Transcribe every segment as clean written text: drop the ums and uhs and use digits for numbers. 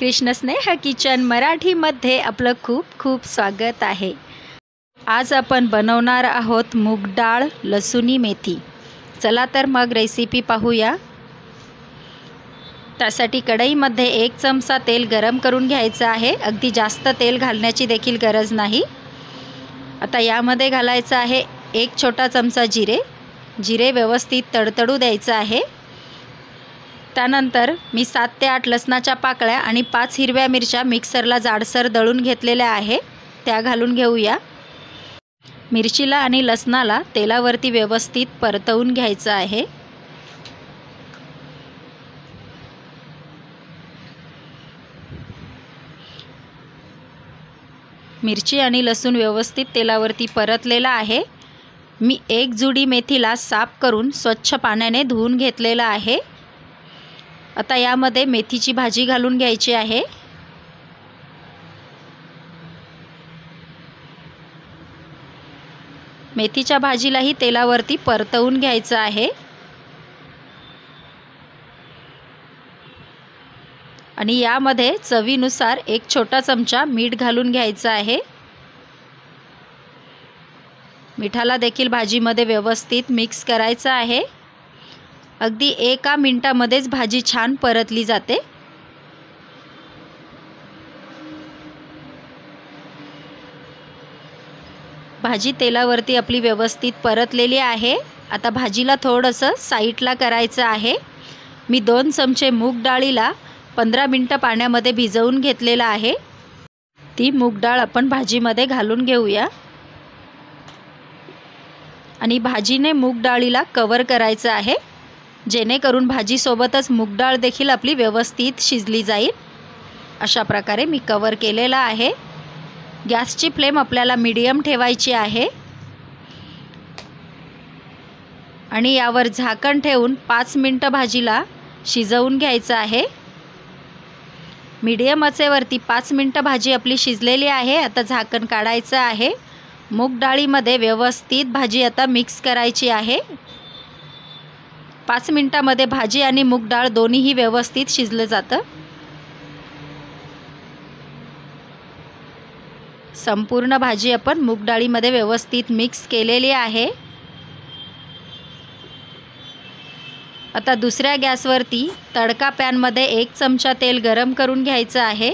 कृष्ण स्नेह किचन मराठीमध्ये आपलं खूप खूप स्वागत आहे। आज आपण बनवणार आहोत मूग डाळ लसुनी मेथी। चला तर मग रेसिपी पाहूया। त्यासाठी कढईमध्ये 1 चमचा तेल गरम करून घ्यायचं आहे। अगदी जास्त तेल घालण्याची देखील गरज नाही। आता यामध्ये घालायचं आहे 1 छोटा चमचा जिरे। जिरे व्यवस्थित तडतडू द्यायचं आहे। त्यानंतर मी 7 ते 8 लसणाच्या पाकळ्या आणि 5 हिरव्या मिरच्या मिक्सरला जाडसर दळून घेतलेल्या आहे, त्या घालून घेऊया। मिरचीला आणि लसणाला तेलावरती व्यवस्थित परतवून घ्यायचं आहे। मिरची आणि लसूण व्यवस्थित तेलावरती परतलेला आहे। मी 1 जुडी मेथीला साफ करून स्वच्छ पाण्याने धुवून घेतलेला आहे। आता यामध्ये मेथीची भाजी घालून घ्यायची आहे। मेथीच्या भाजीलाही तेलावरती परतवून घ्यायचं आहे आणि यामध्ये चवीनुसार 1 छोटा चमचा मीठ घालून घ्यायचं आहे। मिठाला देखील भाजीमध्ये व्यवस्थित मिक्स करायचं आहे। अगदी 1 मिनिटामध्येच भाजी छान परतली जाते। भाजी तेलावरती आपली व्यवस्थित परतलेली आहे। आता भाजीला थोडंसं साईडला करायचं आहे। मी 2 चमचे मूग डाळीला 15 मिनिटं पाण्यामध्ये भिजवून घेतलेला आहे। ती मूग डाळ आपण भाजीमध्ये घालून घेऊया आणि भाजीने मूग डाळीला कव्हर करायचं आहे, जेणेकरून भाजीसोबतच मूग डाळ देखील आपली व्यवस्थित शिजली जाईल। अशा प्रकारे मी कव्हर केलेला आहे। गॅसची फ्लेम आपल्याला मीडियम ठेवायची आहे आणि यावर झाकण ठेवून 5 मिनिटं भाजीला शिजवून घ्यायचं आहे। मीडियम आचेवरती 5 मिनिटं भाजी आपली शिजलेली आहे। आता झाकण काढायचं आहे। मूग डाळीमध्ये व्यवस्थित भाजी आता मिक्स करायची आहे। 5 मिनिटांमध्ये भाजी आणि मूग डाळ दोन्हीही व्यवस्थित शिजलं जातं। संपूर्ण भाजी आपण मूग डाळीमध्ये व्यवस्थित मिक्स केलेली आहे। आता दुसऱ्या गॅसवरती तडका पॅनमध्ये 1 चमचा तेल गरम करून घ्यायचं आहे।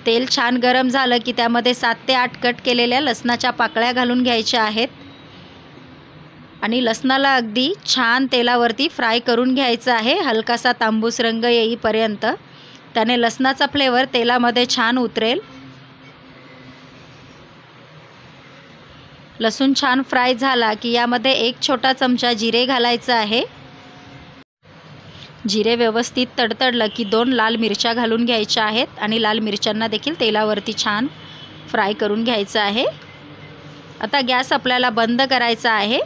तेल छान गरम झालं की त्यामध्ये 7 ते 8 कट केलेल्या लसणाच्या पाकळ्या घालून घ्यायच्या आहेत आणि लसणाला अगदी छान तेलावरती फ्राय करून घ्यायचं आहे, हलकासा तांबूस रंग येईपर्यंत। त्याने लसणाचा फ्लेवर तेलामध्ये छान उतरेल। लसूण छान फ्राय झाला की यामध्ये 1 छोटा चमचा जिरे घालायचं आहे। जिरे व्यवस्थित तडतडलं की 2 लाल मिरच्या घालून घ्यायच्या आहेत आणि लाल मिरच्यांना देखील तेलावरती छान फ्राय करून घ्यायचं आहे। आता गॅस आपल्याला बंद करायचा आहे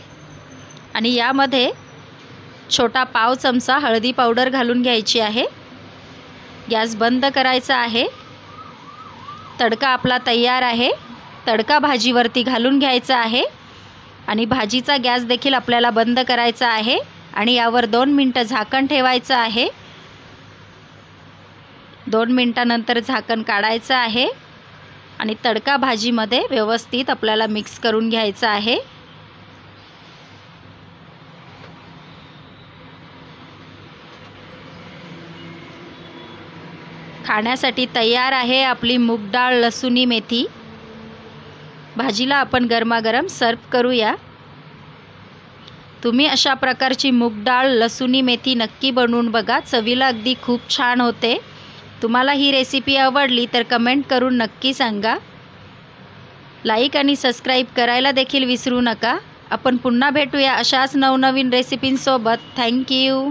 आणि यामध्ये छोटा पाव चमचा हळदी पावडर घालून घ्यायची आहे। गॅस बंद करायचा आहे। तडका आपला तयार आहे। तडका भाजीवरती घालून घ्यायचा आहे आणि भाजीचा गॅस देखील आपल्याला बंद करायचा आहे आणि यावर 2 मिनिटं झाकण ठेवायचं आहे। 2 मिनिटांनंतर झाकण काढायचं आहे आणि तडका भाजीमध्ये व्यवस्थित आपल्याला मिक्स करून घ्यायचं आहे। खाण्यासाठी तयार आहे आपली मूग डाळ लसुनी मेथी। भाजीला आपण गरमागरम सर्व करूया। तुम्ही अशा प्रकारची मूग डाळ लसुनी मेथी नक्की बनवून बघा, चवीला अगदी खूप छान होते। तुम्हाला ही रेसिपी आवडली तर कमेंट करून नक्की सांगा। लाईक आणि सबस्क्राईब करायला देखील विसरू नका। आपण पुन्हा भेटूया अशाच नवनवीन रेसिपींसोबत। थँक्यू।